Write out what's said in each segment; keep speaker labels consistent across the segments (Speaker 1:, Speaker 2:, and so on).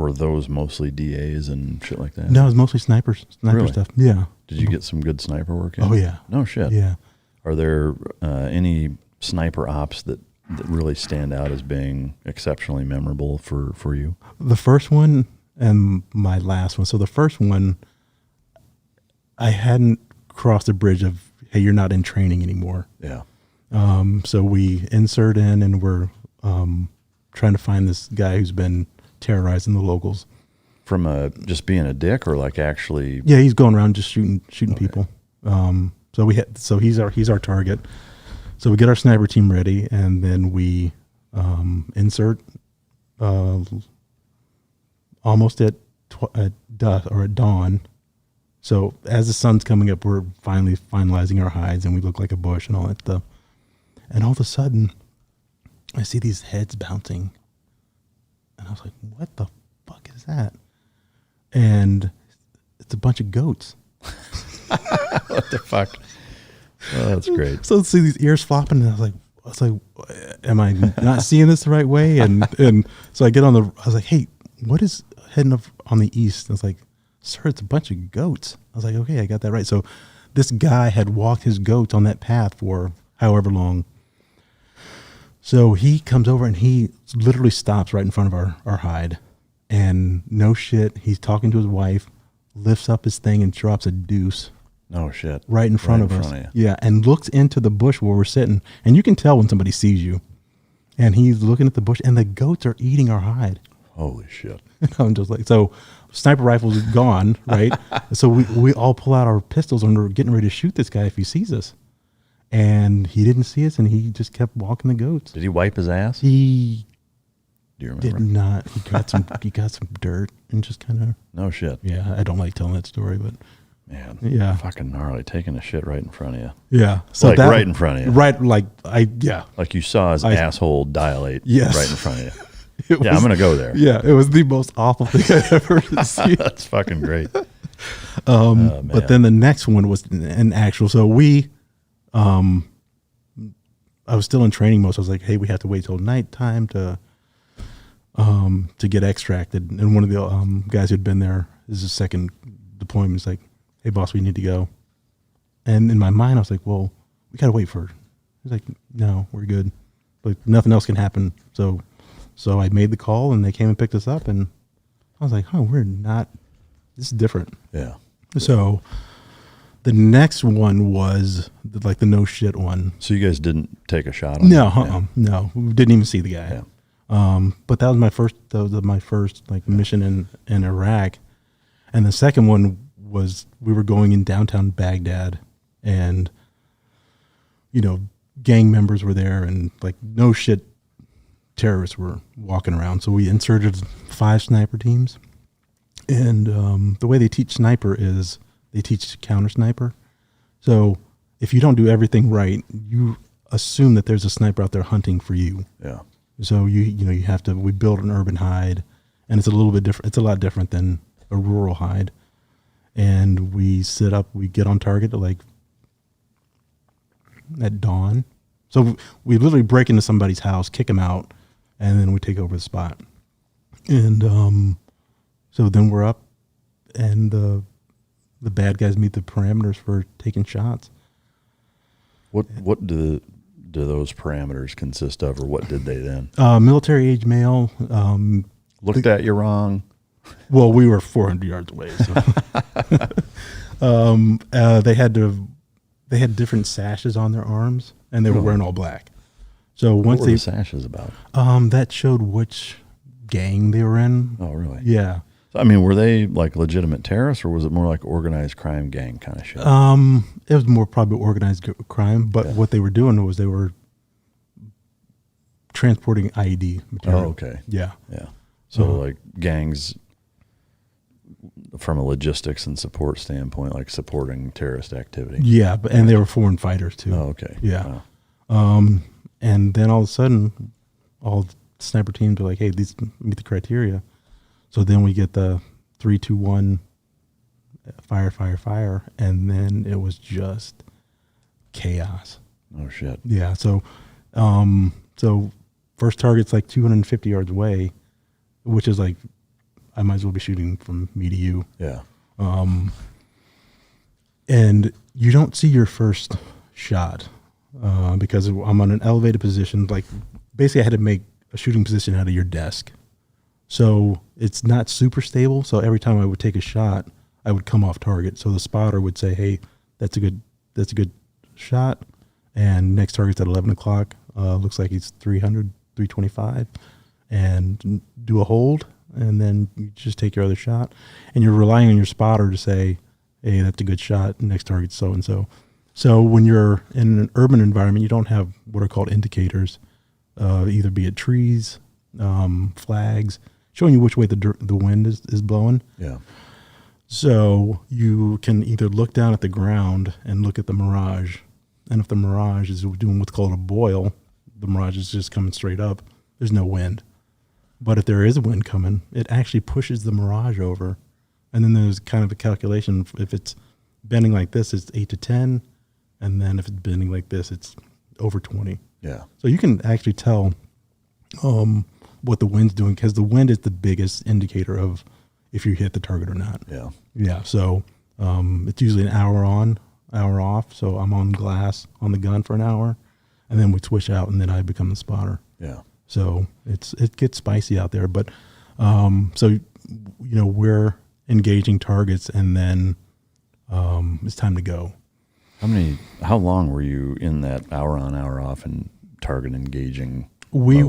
Speaker 1: were those mostly DAs and shit like that?
Speaker 2: No, it was mostly sniper
Speaker 1: Really?
Speaker 2: stuff. Yeah.
Speaker 1: Did you get some good sniper work in?
Speaker 2: Oh, yeah.
Speaker 1: No shit.
Speaker 2: Yeah.
Speaker 1: Are there any sniper ops that really stand out as being exceptionally memorable for you?
Speaker 2: The first one and my last one. So the first one, I hadn't crossed the bridge of, hey, you're not in training anymore.
Speaker 1: Yeah.
Speaker 2: So we insert in and we're trying to find this guy who's been terrorizing the locals.
Speaker 1: From just being a dick, or like actually?
Speaker 2: Yeah, he's going around just shooting okay. people. So he's our target. So we get our sniper team ready, and then we insert almost at dawn. So as the sun's coming up, we're finally finalizing our hides, and we look like a bush and all that stuff. And all of a sudden, I see these heads bouncing, and I was like, "What the fuck is that?" And it's a bunch of goats.
Speaker 1: What the fuck? Oh, that's great.
Speaker 2: So see these ears flopping, and I was like, am I not seeing this the right way? And so I was like, hey, what is heading up on the east? And I was like, sir, it's a bunch of goats. I was like, okay, I got that right. So this guy had walked his goats on that path for however long. So he comes over and he literally stops right in front of our hide. And no shit, he's talking to his wife, lifts up his thing and drops a deuce.
Speaker 1: No shit.
Speaker 2: Right in front of us. Yeah, and looks into the bush where we're sitting. And you can tell when somebody sees you. And he's looking at the bush, and the goats are eating our hide.
Speaker 1: Holy shit.
Speaker 2: And I'm just like, so sniper rifles are gone, right? So we all pull out our pistols, and we're getting ready to shoot this guy if he sees us. And he didn't see us, and he just kept walking the goats.
Speaker 1: Did he wipe his ass?
Speaker 2: He
Speaker 1: Do you remember?
Speaker 2: did not. He got some dirt and just kind of.
Speaker 1: No shit.
Speaker 2: Yeah, I don't like telling that story, but.
Speaker 1: Man,
Speaker 2: yeah,
Speaker 1: fucking gnarly, taking a shit right in front of you.
Speaker 2: Yeah, so
Speaker 1: like right in front of you.
Speaker 2: Right, like
Speaker 1: like you saw his asshole dilate.
Speaker 2: Yes.
Speaker 1: Right in front of you. I'm gonna go there.
Speaker 2: Yeah, it was the most awful thing I ever seen.
Speaker 1: That's fucking great.
Speaker 2: But then the next one was an actual. So I was still in training mode. So I was like, hey, we have to wait till nighttime to get extracted. And one of the guys who'd been there, this is his second deployment, is like, hey boss, we need to go. And in my mind I was like, well, we gotta wait for her. He's like, no, we're good, like nothing else can happen. So I made the call and they came and picked us up, and I was like, we're not, this is different.
Speaker 1: Yeah.
Speaker 2: So the next one was the no shit one.
Speaker 1: So you guys didn't take a shot on
Speaker 2: No, we didn't even see the guy.
Speaker 1: Yeah.
Speaker 2: But that was my first like mission in Iraq. And the second one was, we were going in downtown Baghdad, and, gang members were there, and like no shit terrorists were walking around. So we inserted 5 sniper teams. And the way they teach sniper is they teach counter sniper. So if you don't do everything right, you assume that there's a sniper out there hunting for you.
Speaker 1: Yeah.
Speaker 2: So you have to, we build an urban hide, and it's a little bit different. It's a lot different than a rural hide. And we get on target at dawn. So we literally break into somebody's house, kick them out, and then we take over the spot. And so then we're up, and the bad guys meet the parameters for taking shots.
Speaker 1: What do those parameters consist of, or what did they then?
Speaker 2: Military age male.
Speaker 1: Looked at you wrong.
Speaker 2: Well, we were 400 yards away. So. They had different sashes on their arms, and they were wearing all black. So
Speaker 1: what were the sashes about?
Speaker 2: That showed which gang they were in.
Speaker 1: Oh, really?
Speaker 2: Yeah.
Speaker 1: So, I mean, were they like legitimate terrorists, or was it more like organized crime gang kind of shit?
Speaker 2: It was more probably organized crime, but what they were doing was they were transporting IED material.
Speaker 1: Oh, okay.
Speaker 2: Yeah.
Speaker 1: Yeah. So like gangs, from a logistics and support standpoint, like supporting terrorist activity.
Speaker 2: Yeah, and they were foreign fighters too.
Speaker 1: Oh, okay.
Speaker 2: Yeah. Wow. And then all of a sudden, all the sniper teams are like, "Hey, these meet the criteria." So then we get the 3, 2, 1, fire, and then it was just chaos.
Speaker 1: Oh shit.
Speaker 2: Yeah. So first target's like 250 yards away, which is like, I might as well be shooting from me to you.
Speaker 1: Yeah.
Speaker 2: And you don't see your first shot because I'm on an elevated position. Like basically I had to make a shooting position out of your desk. So it's not super stable. So every time I would take a shot, I would come off target. So the spotter would say, hey, that's a good shot. And next target's at 11 o'clock. Looks like he's 300, 325. And do a hold. And then you just take your other shot. And you're relying on your spotter to say, hey, that's a good shot. Next target's so-and-so. So when you're in an urban environment, you don't have what are called indicators, either be it trees, flags, showing you which way the wind is blowing.
Speaker 1: Yeah.
Speaker 2: So you can either look down at the ground and look at the mirage. And if the mirage is doing what's called a boil, the mirage is just coming straight up, there's no wind. But if there is a wind coming, it actually pushes the mirage over. And then there's kind of a calculation. If it's bending like this, it's 8 to 10. And then if it's bending like this, it's over 20.
Speaker 1: Yeah.
Speaker 2: So you can actually tell what the wind's doing, because the wind is the biggest indicator of if you hit the target or not.
Speaker 1: Yeah.
Speaker 2: Yeah. So it's usually an hour on, hour off. So I'm on glass on the gun for an hour, and then we switch out, and then I become the spotter.
Speaker 1: Yeah.
Speaker 2: So it gets spicy out there. But so we're engaging targets, and then it's time to go.
Speaker 1: How long were you in that hour on, hour off and target engaging?
Speaker 2: We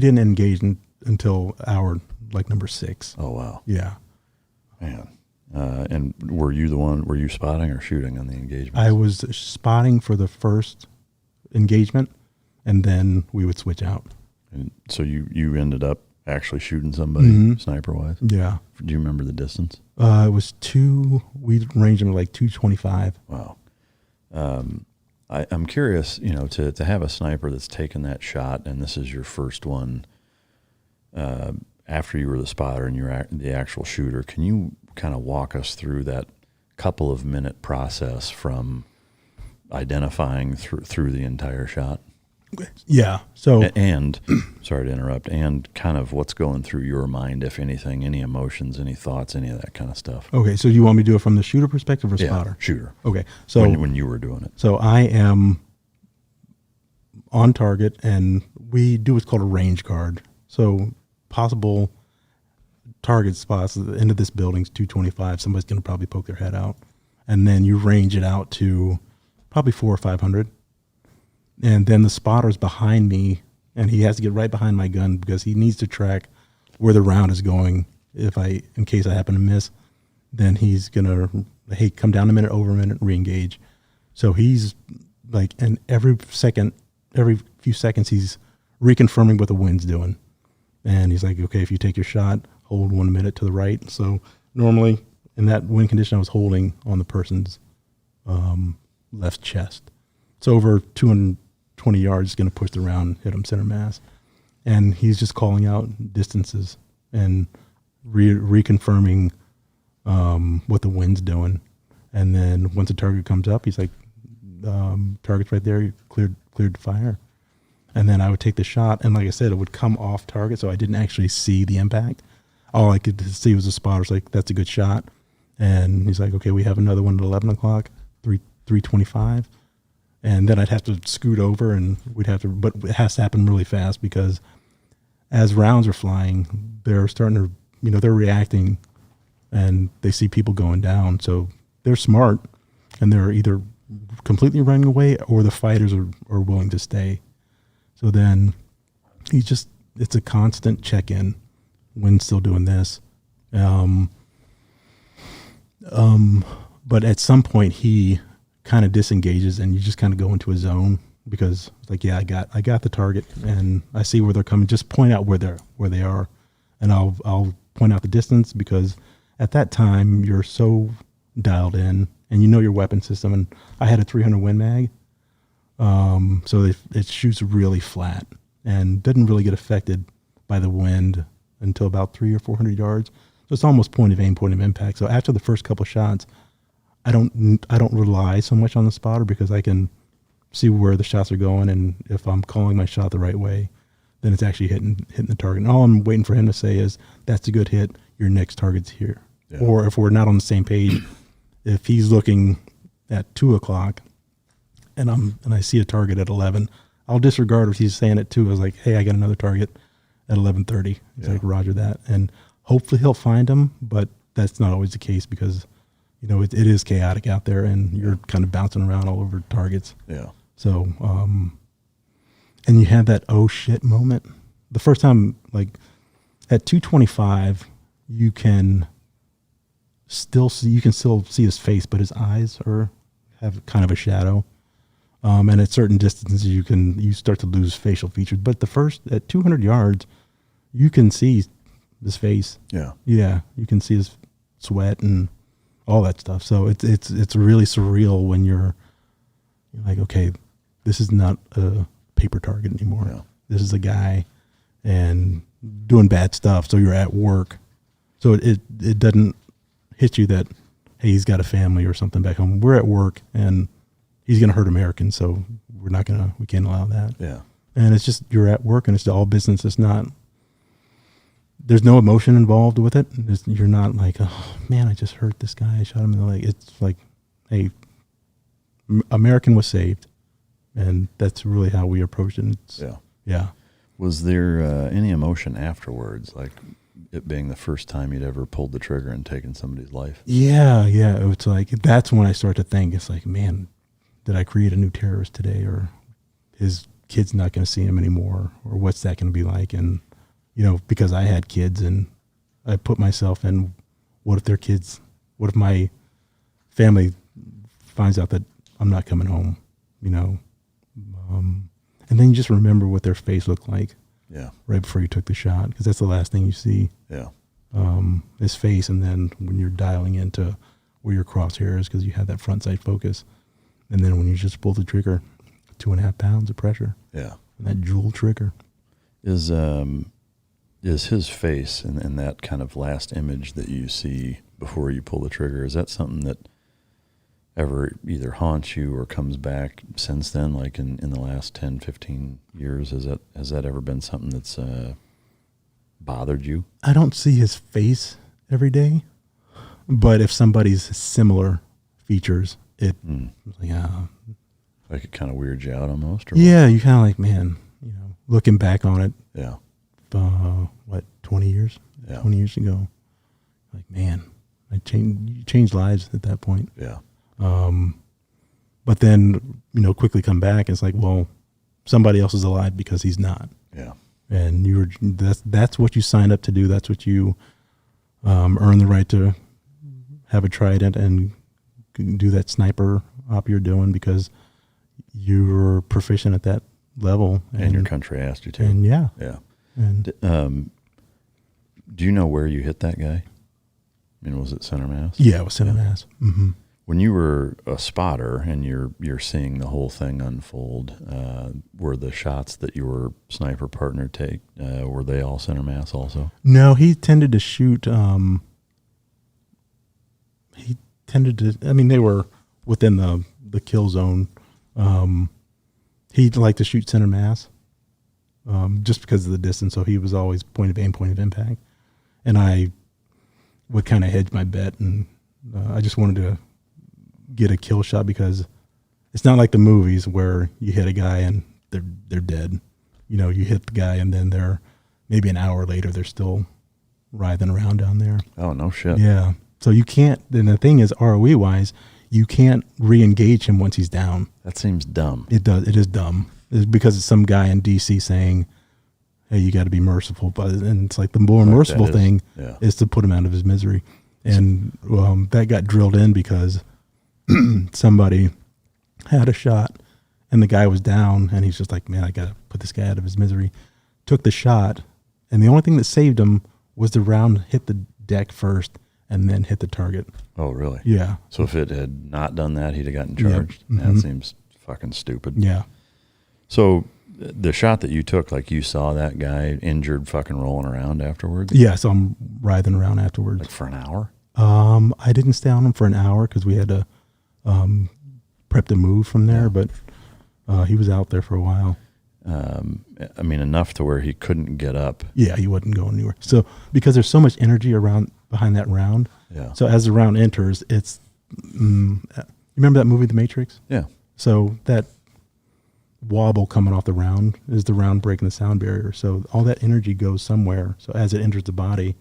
Speaker 2: didn't engage until hour like number 6.
Speaker 1: Oh, wow.
Speaker 2: Yeah.
Speaker 1: Man. And were you spotting or shooting on the engagement?
Speaker 2: I was spotting for the first engagement, and then we would switch out.
Speaker 1: And so you ended up actually shooting somebody sniper-wise?
Speaker 2: Yeah.
Speaker 1: Do you remember the distance?
Speaker 2: It was we ranged them like 225.
Speaker 1: Wow. I'm curious, to have a sniper that's taken that shot, and this is your first one after you were the spotter and you're the actual shooter. Can you kind of walk us through that couple of minute process from identifying through the entire shot?
Speaker 2: Yeah. So,
Speaker 1: and sorry to interrupt, and kind of what's going through your mind, if anything, any emotions, any thoughts, any of that kind of stuff.
Speaker 2: Okay. So you want me to do it from the shooter perspective or spotter?
Speaker 1: Shooter.
Speaker 2: Okay. So
Speaker 1: when you were doing it.
Speaker 2: So I am on target, and we do what's called a range guard. So possible target spots at the end of this building's 225. Somebody's going to probably poke their head out, and then you range it out to probably 400 or 500. And then the spotter's behind me, and he has to get right behind my gun because he needs to track where the round is going. In case I happen to miss, then he's gonna, hey, come down a minute, over a minute, re-engage. So he's like, and every few seconds, he's reconfirming what the wind's doing. And he's like, okay, if you take your shot, hold 1 minute to the right. So normally in that wind condition, I was holding on the person's left chest. It's over 220 yards, going to push the round, hit him center mass. And he's just calling out distances and reconfirming what the wind's doing. And then once the target comes up, he's like, target's right there, cleared to fire. And then I would take the shot, and like I said, it would come off target, so I didn't actually see the impact. All I could see was the spotter's like, that's a good shot. And he's like, okay, we have another one at 11 o'clock, 325. And then I'd have to scoot over, and but it has to happen really fast because as rounds are flying, they're starting to, they're reacting, and they see people going down. So they're smart, and they're either completely running away or the fighters are willing to stay. So then it's a constant check-in. Wind's still doing this. But at some point he kind of disengages, and you just kind of go into a zone because it's like, yeah, I got the target, and I see where they're coming. Just point out where they are, and I'll point out the distance, because at that time you're so dialed in and you know your weapon system. And I had a 300 Win Mag, so it shoots really flat and doesn't really get affected by the wind until about 300 or 400 yards. So it's almost point of aim, point of impact. So after the first couple shots, I don't rely so much on the spotter because I can see where the shots are going, and if I'm calling my shot the right way, then it's actually hitting the target. And all I'm waiting for him to say is, that's a good hit. your next target's here.
Speaker 1: Yeah.
Speaker 2: Or if we're not on the same page, if he's looking at 2:00 and I see a target at 11, I'll disregard what he's saying at 2. I was like, hey, I got another target at 11:30. He's like, roger that. And hopefully he'll find him, but that's not always the case because, you know, it is chaotic out there and you're kind of bouncing around all over targets.
Speaker 1: Yeah.
Speaker 2: So, and you have that oh shit moment. The first time, like at 2:25, you can still see his face, but his eyes have kind of a shadow. And at certain distances, you start to lose facial features. But at 200 yards, you can see his face.
Speaker 1: Yeah.
Speaker 2: Yeah, you can see his sweat and all that stuff. So it's really surreal when you're like, okay, this is not a paper target anymore.
Speaker 1: Yeah.
Speaker 2: This is a guy and doing bad stuff. So you're at work. So it doesn't hit you that, hey, he's got a family or something back home. We're at work and he's going to hurt Americans. So we can't allow that.
Speaker 1: Yeah.
Speaker 2: And it's just, you're at work and it's all business. There's no emotion involved with it. You're not like, oh man, I just hurt this guy. I shot him in the leg. It's like, hey, American was saved. And that's really how we approached it. Yeah.
Speaker 1: Was there any emotion afterwards, like it being the first time you'd ever pulled the trigger and taken somebody's life?
Speaker 2: Yeah. It's like, that's when I start to think, it's like, man, did I create a new terrorist today, or his kid's not going to see him anymore, or what's that going to be like? And, you know, because I had kids and I put myself in, what if my family finds out that I'm not coming home, you know? And then you just remember what their face looked like right before you took the shot, because that's the last thing you see.
Speaker 1: Yeah.
Speaker 2: His face, and then when you're dialing into where your crosshair is, because you have that front sight focus, and then when you just pull the trigger, 2.5 pounds of pressure.
Speaker 1: Yeah.
Speaker 2: And that jewel trigger.
Speaker 1: Is his face in that kind of last image that you see before you pull the trigger, is that something that ever either haunts you or comes back since then, like in the last 10, 15 years? Has that ever been something that's bothered you?
Speaker 2: I don't see his face every day, but if somebody's similar features, it
Speaker 1: like it kind of weirds you out almost? Or
Speaker 2: yeah, you kind of like, man, you know, looking back on it.
Speaker 1: Yeah.
Speaker 2: 20 years?
Speaker 1: Yeah.
Speaker 2: 20 years ago. Like, man, you changed lives at that point.
Speaker 1: Yeah.
Speaker 2: But then, you know, quickly come back and it's like, well, somebody else is alive because he's not.
Speaker 1: Yeah.
Speaker 2: And that's what you signed up to do. That's what you earn the right to have a trident and do that sniper op you're doing, because you're proficient at that level.
Speaker 1: And your country asked you to.
Speaker 2: And yeah. And
Speaker 1: do you know where you hit that guy? I mean, was it center mass?
Speaker 2: Yeah, it was center mass. Mm-hmm.
Speaker 1: When you were a spotter and you're seeing the whole thing unfold, were the shots that your sniper partner take, were they all center mass also?
Speaker 2: No, he tended to shoot. They were within the kill zone. He'd like to shoot center mass, just because of the distance. So he was always point of aim, point of impact. And I would kind of hedge my bet, and I just wanted to get a kill shot, because it's not like the movies where you hit a guy and they're dead. You know, you hit the guy and then they're maybe an hour later they're still writhing around down there.
Speaker 1: Oh, no shit.
Speaker 2: Yeah. So you can't, and the thing is, ROE wise, you can't re-engage him once he's down. That
Speaker 1: seems dumb.
Speaker 2: It does. It is dumb. It's because it's some guy in DC saying, hey, you got to be merciful. And it's like the more merciful thing is to put him out of his misery. And that got drilled in because somebody had a shot and the guy was down and he's just like, man, I got to put this guy out of his misery. Took the shot, and the only thing that saved him was the round hit the deck first and then hit the target.
Speaker 1: Oh, really?
Speaker 2: Yeah.
Speaker 1: So if it had not done that, he'd have gotten charged?
Speaker 2: Yep. Mm-hmm.
Speaker 1: That seems fucking stupid.
Speaker 2: Yeah.
Speaker 1: So the shot that you took, like you saw that guy injured fucking rolling around afterwards?
Speaker 2: Yeah, so I'm writhing around afterwards.
Speaker 1: Like for an hour?
Speaker 2: I didn't stay on him for an hour because we had to prep to move from there, but he was out there for a while.
Speaker 1: I mean, enough to where he couldn't get up.
Speaker 2: Yeah, he wasn't going anywhere. So because there's so much energy around behind that round.
Speaker 1: Yeah.
Speaker 2: So as the round enters, it's you remember that movie, The Matrix?
Speaker 1: Yeah.
Speaker 2: So that wobble coming off the round is the round breaking the sound barrier. So all that energy goes somewhere. So as it enters the body,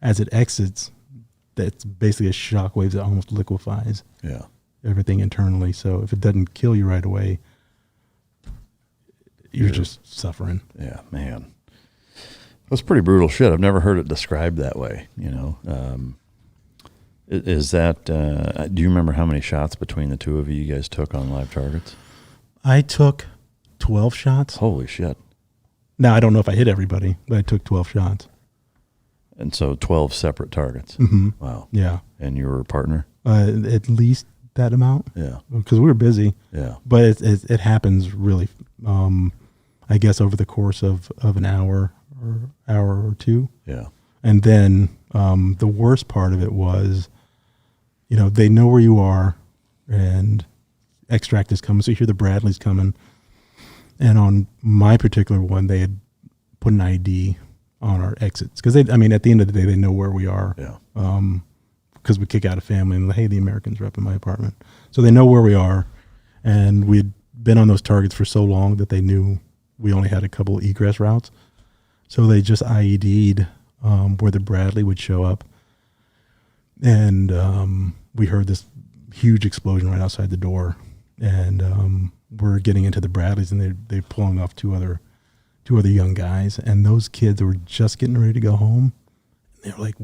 Speaker 2: as it exits, that's basically a shock wave that almost liquefies everything internally. So if it doesn't kill you right away, you're just suffering.
Speaker 1: Yeah, man. That's pretty brutal shit. I've never heard it described that way, you know. Is that, do you remember how many shots between the two of you guys took on live targets?
Speaker 2: I took 12 shots.
Speaker 1: Holy shit.
Speaker 2: Now, I don't know if I hit everybody, but I took 12 shots.
Speaker 1: And so 12 separate targets.
Speaker 2: Mm-hmm.
Speaker 1: Wow.
Speaker 2: Yeah.
Speaker 1: And your partner?
Speaker 2: At least that amount.
Speaker 1: Yeah.
Speaker 2: Because we were busy.
Speaker 1: Yeah.
Speaker 2: But it happens really, I guess, over the course of an hour or two.
Speaker 1: Yeah.
Speaker 2: And then the worst part of it was, you know, they know where you are and extract is coming. So you hear the Bradley's coming. And on my particular one, they had put an ID on our exits. Because, at the end of the day, they know where we are.
Speaker 1: Yeah.
Speaker 2: Because we kick out a family and, hey, the Americans are up in my apartment. So they know where we are. And we had been on those targets for so long that they knew we only had a couple of egress routes. So they just IED'd where the Bradley would show up. And we heard this huge explosion right outside the door. And we're getting into the Bradleys, and they're pulling off two other young guys. And those kids were just getting ready to go home. And they were like,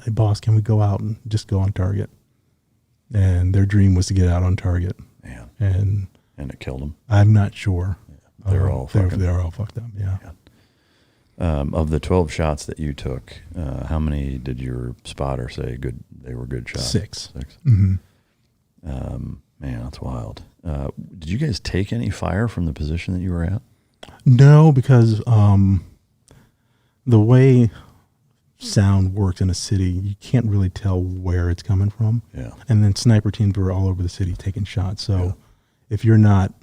Speaker 2: hey, boss, can we go out and just go on target? And their dream was to get out on target.
Speaker 1: Man. And it killed them?
Speaker 2: I'm not sure.
Speaker 1: Yeah. They're all
Speaker 2: fucked up, yeah.
Speaker 1: Of the 12 shots that you took, how many did your spotter say they were good shots?
Speaker 2: 6.
Speaker 1: Mm-hmm. Man, that's wild. Did you guys take any fire from the position that you were at?
Speaker 2: No, because the way sound works in a city, you can't really tell where it's coming from.
Speaker 1: Yeah.
Speaker 2: And then sniper teams were all over the city taking shots. So if you're not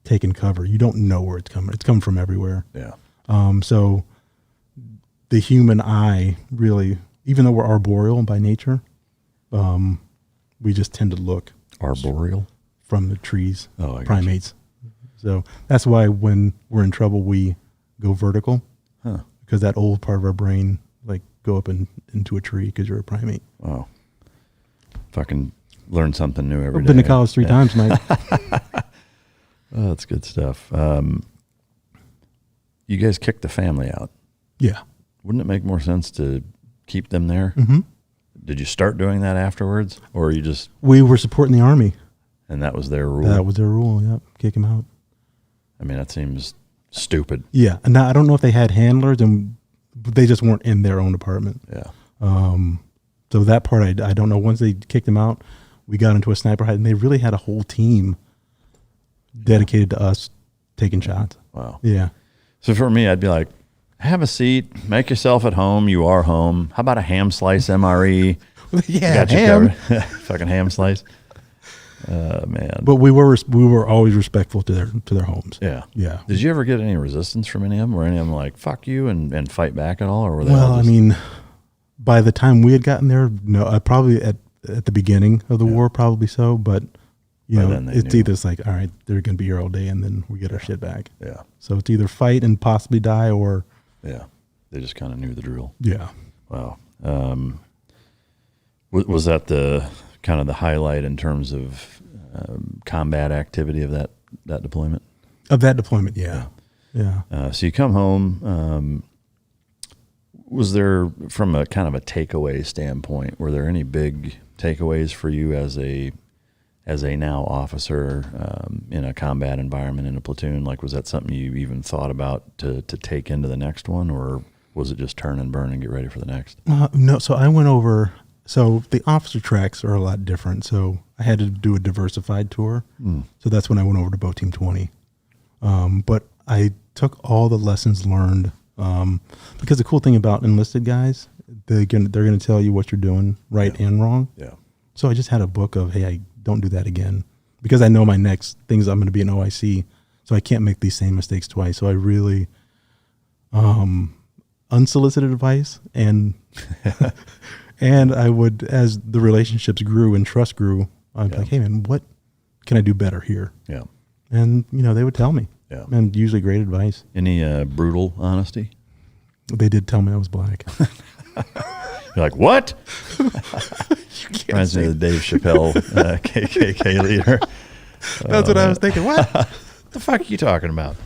Speaker 2: taking cover, you don't know where it's coming. It's coming from everywhere.
Speaker 1: Yeah.
Speaker 2: So the human eye really, even though we're arboreal by nature, we just tend to look
Speaker 1: arboreal
Speaker 2: from the trees,
Speaker 1: I
Speaker 2: primates. So that's why when we're in trouble, we go vertical, because that old part of our brain, like, go up into a tree because you're a primate.
Speaker 1: Wow. Fucking learn something new every day.
Speaker 2: I've been to college 3 times, Mike.
Speaker 1: Oh, that's good stuff. You guys kicked the family out.
Speaker 2: Yeah.
Speaker 1: Wouldn't it make more sense to keep them there?
Speaker 2: Mm-hmm.
Speaker 1: Did you start doing that afterwards, or you just...
Speaker 2: We were supporting the Army.
Speaker 1: And that was their rule?
Speaker 2: That was their rule, yep. Kick them out.
Speaker 1: I mean, that seems stupid.
Speaker 2: Yeah. And now, I don't know if they had handlers, and they just weren't in their own apartment.
Speaker 1: Yeah.
Speaker 2: So that part, I don't know. Once they kicked them out, we got into a sniper hide, and they really had a whole team dedicated to us taking shots.
Speaker 1: Wow.
Speaker 2: Yeah.
Speaker 1: So for me, I'd be like, have a seat, make yourself at home. You are home. How about a ham slice MRE?
Speaker 2: Yeah,
Speaker 1: got you
Speaker 2: ham.
Speaker 1: covered. Fucking ham slice. Man.
Speaker 2: But we were always respectful to their homes.
Speaker 1: Yeah.
Speaker 2: Yeah.
Speaker 1: Did you ever get any resistance from any of them? Were any of them like, fuck you, and fight back at all? Or were they
Speaker 2: well,
Speaker 1: all just...
Speaker 2: I mean, by the time we had gotten there, no, probably at the beginning of the war, probably so. But, you know, it's either like, all right, they're going to be here all day, and then we get our shit back.
Speaker 1: Yeah.
Speaker 2: So it's either fight and possibly die, or...
Speaker 1: Yeah. They just kind of knew the drill.
Speaker 2: Yeah.
Speaker 1: Wow. Was that the kind of the highlight in terms of combat activity of that deployment?
Speaker 2: Of that deployment, yeah. Yeah.
Speaker 1: So you come home. Was there, from a kind of a takeaway standpoint, were there any big takeaways for you as a now officer in a combat environment in a platoon? Like, was that something you even thought about to take into the next one, or was it just turn and burn and get ready for the next?
Speaker 2: No. So I went over. So the officer tracks are a lot different. So I had to do a diversified tour. So that's when I went over to Boat Team 20. But I took all the lessons learned, because the cool thing about enlisted guys, they're going to tell you what you're doing right and wrong.
Speaker 1: Yeah.
Speaker 2: So I just had a book of, hey, I don't do that again, because I know my next things I'm going to be an OIC. So I can't make these same mistakes twice. So I really, unsolicited advice and and I would, as the relationships grew and trust grew, I'd be like, hey man, what can I do better here?
Speaker 1: Yeah.
Speaker 2: And they would tell me.
Speaker 1: Yeah.
Speaker 2: And usually great advice.
Speaker 1: Any brutal honesty?
Speaker 2: They did tell me I was black.
Speaker 1: You're like, what? Reminds me of the Dave Chappelle KKK leader.
Speaker 2: That's what I was thinking. What
Speaker 1: the fuck are you talking about?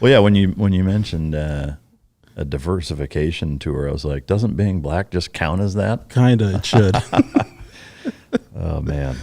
Speaker 1: Well, yeah, when you mentioned a diversification tour, I was like, doesn't being black just count as that?
Speaker 2: Kinda, it should.
Speaker 1: Oh, man.